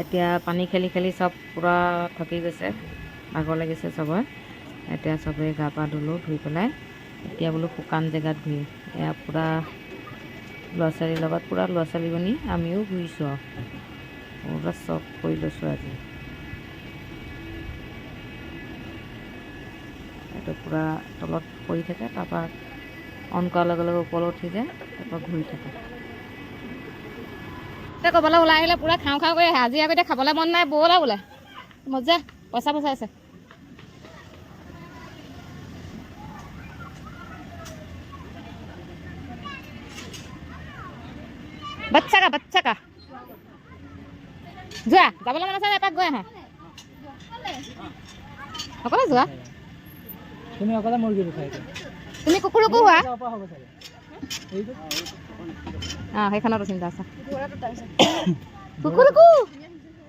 এতিয়া পানী খেলি খেলি চব পূৰা থকি গৈছে, ভাগৰ লাগিছে চবৰে। এতিয়া চবেই গা পা ধুলোঁ, ধুই পেলাই এতিয়া বোলো শুকান জেগাত ঘূৰিম। এয়া পূৰা ল'ৰা ছোৱালীৰ লগত পূৰা ল'ৰা ছোৱালীজনী আমিও ঘূৰিছোঁ আৰু পূৰা চখ কৰি লৈছোঁ আজি। এইটো পূৰা তলত পৰি থাকে, তাৰপৰা অন কৰাৰ লগে লগে ওপৰলৈ উঠি যায়, তাৰপৰা ঘূৰি থাকে। ক'বলৈ ওলাই আহিলে পূৰা খাওঁ খাওঁ কৰি আহে। আজি আকৌ এতিয়া খাবলৈ মন নাই, ব'লা বোলে মজা পইচা আছে। বাচ্চা কা যোৱা, যাবলৈ মন আছে এপাক গৈ আহা। অকলে যোৱা, তুমি অকলে মুৰ্গী খাই তুমি কুকুৰকো হোৱা। সেইখনতো চিন্তা আছে। কুকুৰকো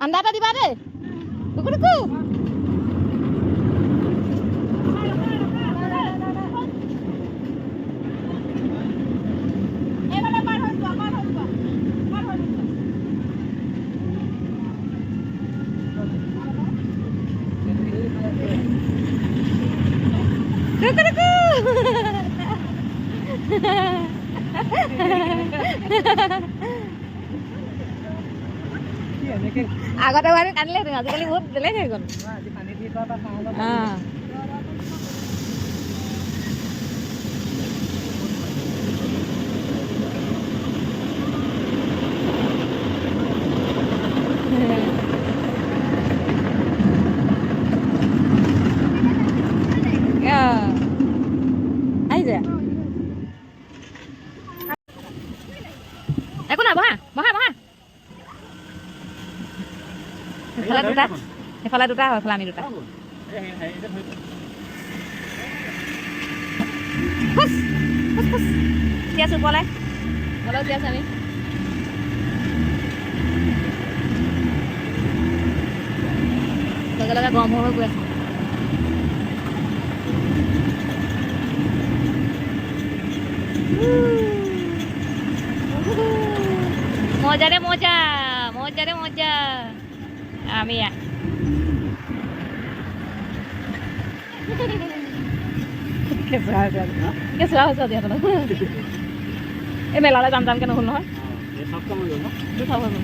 আন্দা এটা দিবা দেই, কুকুৰকো। আগতে বাৰু কান্দিলে, আজিকালি বহুত বেলেগ হৈ গ'ল। আহিছে একো নাই, বহা বহা বহা। সেইফালে দুটা, সেইফালে দুটা, সেইফালে আমি দুটা। উঠি আছো ওপৰলৈ, ওপৰলৈ উঠি আছো আমি। লগে লগে গৰম হৈ গৈ আছে। মজা ৰে মজা, মজা ৰে মজা। আমি কেঁচুৱা হৈছে দিয়া এই মেলালৈ যাম যামকৈ নহ'ল নহয়। দুটা হৈ গ'ল।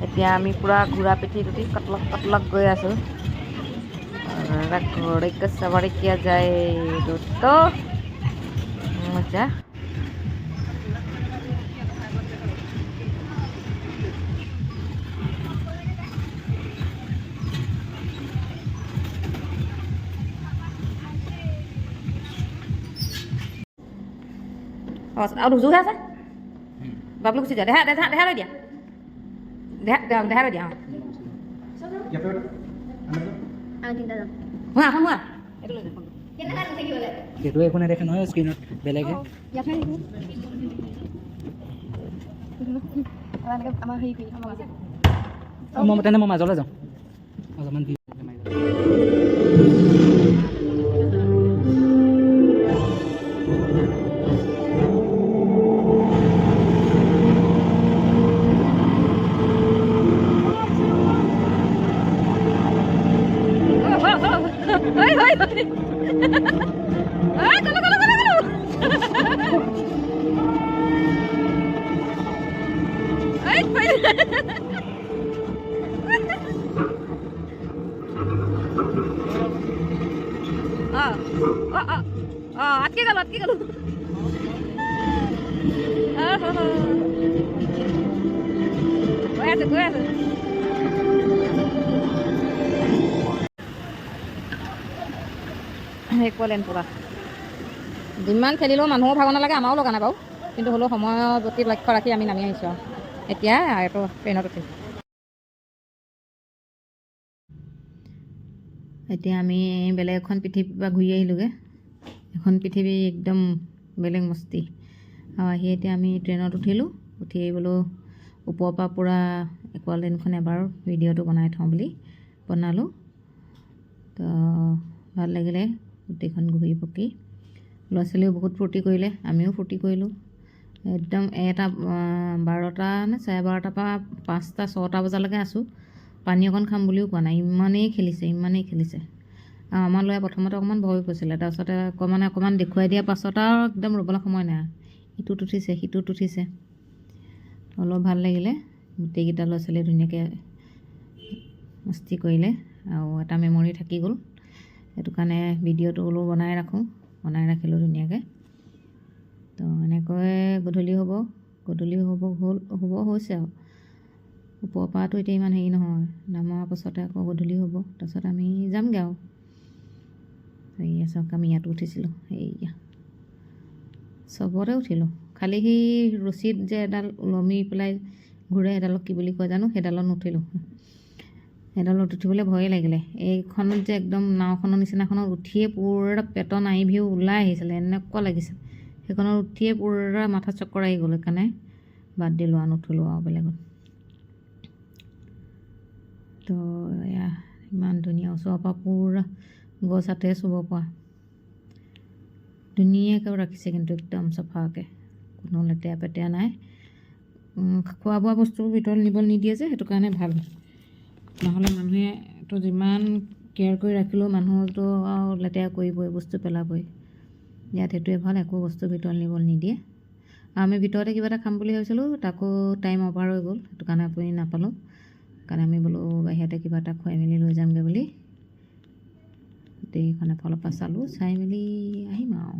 এতিয়া আমি পূৰা ঘূৰা পিঠিত উঠি কটলক গৈ আছোঁ। घोड़े का सवारी किया जाए दोस्तों, मजा। আৰু দুযোৰহে আছে, বাবলু গুচি যা, দেহা লৈ দিয়া, দেহা লৈ দিয়া। সেইটো একো নেদেখে নহয় স্ক্ৰীণত, বেলেগে তেনে মই মাজলৈ যাওঁ অলপমান। আটকে গেল গৈ আছে। একোলেন পূৰা যিমান খেলিলেও মানুহো ভাগৰ নালাগে, আমাৰো লগা নাই বাৰু, কিন্তু হ'লেও সময়ৰ প্ৰতি লক্ষ্য ৰাখি আমি নামি আহিছোঁ আৰু এতিয়া এইটো ট্ৰেইনত উঠিম। এতিয়া আমি বেলেগ এখন পৃথিৱীৰ পৰা ঘূৰি আহিলোঁগৈ। এখন পৃথিৱী একদম বেলেগ মস্তি। আৰু আহি এতিয়া আমি ট্ৰেইনত উঠিলোঁ। উঠি বোলো ওপৰৰ পৰা পূৰা একোৱালেণ্ডখন এবাৰ ভিডিঅ'টো বনাই থওঁ বুলি বনালোঁ। তো ভাল লাগিলে গোটেইখন ঘূৰি পকি। ল'ৰা ছোৱালীও বহুত ফূৰ্তি কৰিলে, আমিও ফূৰ্তি কৰিলোঁ। একদম 12টা নে 12:30 পৰা 5টা 6টা বজালৈকে আছোঁ। পানী অকণ খাম বুলিও কোৱা নাই, ইমানেই খেলিছে। আৰু আমাৰ ল'ৰাই প্ৰথমতে অকণমান ভয় কৰিছিলে, তাৰপিছতে অকণমান দেখুৱাই দিয়াৰ পাছত আৰু একদম ৰ'বলৈ সময় নাই। ইটোত উঠিছে সিটোত উঠিছে, অলপ ভাল লাগিলে। গোটেইকেইটা ল'ৰা ছোৱালীয়ে ধুনীয়াকৈ মস্তি কৰিলে আৰু এটা মেমৰি থাকি গ'ল। সেইটো কাৰণে ভিডিঅ'টো বোলো বনাই ৰাখিলোঁ ধুনীয়াকৈ। তো এনেকৈ গধূলি হ'ব হৈছে আৰু ওপৰৰ পৰাতো এতিয়া ইমান হেৰি নহয়, নামাৰ পাছতে আকৌ গধূলি হ'ব। তাৰপিছত আমি যামগৈ আৰু। সেয়া চাওক, আমি ইয়াতো উঠিছিলোঁ, সেয়া চবতে উঠিলোঁ। খালি সেই ৰছীত যে এডাল ওলমি পেলাই ঘূৰে, সেইডালক কি বুলি কয় জানো, সেইডালত নুঠিলোঁ। সেইডালত উঠিবলৈ ভয়ে লাগিলে। এইখনত যে একদম নাওখনৰ নিচিনাখনত উঠিয়ে পূৰা পেটৰ নাড়ীভিও ওলাই আহিছিলে, এনেকুৱা লাগিছিল। সেইখনত উঠিয়ে পূৰা মাথা চক্কৰ আহি গ'ল, সেইকাৰণে বাদ দিলোঁ আৰু নুঠিলোঁ আৰু বেলেগত। তো এয়া ইমান ধুনীয়া, ওচৰৰ পৰা পূৰা গছ হাতেৰে চুব পৰা। ধুনীয়াকৈ ৰাখিছে কিন্তু একদম চাফাকৈ, কোনো লেতেৰা পেতেৰা নাই। খোৱা বোৱা বস্তু ভিতৰত নিব নিদিয়ে যে, সেইটো কাৰণে ভাল। নহ'লে মানুহেতো যিমান কেয়াৰ কৰি ৰাখিলেও মানুহতো আৰু লেতেৰা কৰিবই, বস্তু পেলাবই। ইয়াত সেইটোৱে ভাল, একো বস্তু ভিতৰত নিব নিদিয়ে। আমি ভিতৰতে কিবা এটা খাম বুলি ভাবিছিলোঁ, তাকো টাইম অভাৰ হৈ গ'ল, সেইটো কাৰণে আপুনি নাপালোঁ। সেইকাৰণে আমি বোলো বাহিৰতে কিবা এটা খুৱাই মেলি লৈ যামগৈ বুলি গোটেইখন এফালৰ পৰা চালোঁ, চাই মেলি আহিম আৰু।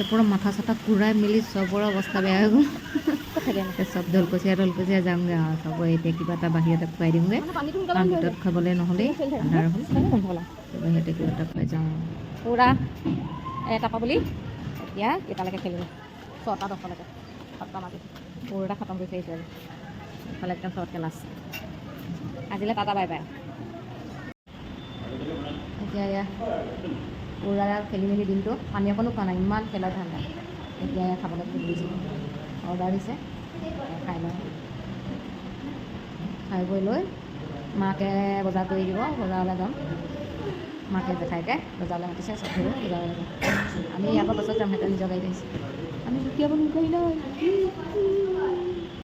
এৰপৰ মাথা চাথা ঘূৰাই মেলি চবৰে অৱস্থা বেয়া হৈ গ'ল চব ঢলকচীয়া যামগৈ আৰু চব এতিয়া কিবা এটা বাহিৰতে খুৱাই দিমগৈ কাৰণ ভিতৰত খাবলৈ নহ'লেই আন্ধাৰ হ'ল বাহিৰতে কিবা এটা খুৱাই যাওঁ পূৰা এটা পাবলি এতিয়া কেইটালৈকে খেলিব 6টা 10টালৈকে 7টা মাতি পূৰা খতম কৰি থৈ আহিছোঁ আৰু ইফালে একদম চবতকৈ লাষ্ট আজিলৈ টাটা বাই বাই এতিয়া এয়া পূৰা খেলি মেলি দিনটো পানী অকণো খোৱা নাই ইমান খেলা ঠাণ্ডা এতিয়া খাবলৈ খুজিছোঁ অৰ্ডাৰ দিছে খাই লওঁ খাই বৈ লৈ মাকে বজাৰ কৰি দিব বজাৰলৈ যাম মাকে জেঠাইকে বজাৰলৈ মাতিছে চব ধৰিব বজাৰলৈ যাম আমি ইয়াৰ পৰা পাছত যাম সিহঁতে নিজৰ গাড়ীত আহিছোঁ আমি দুখীয়া মানুহ গাড়ী নাই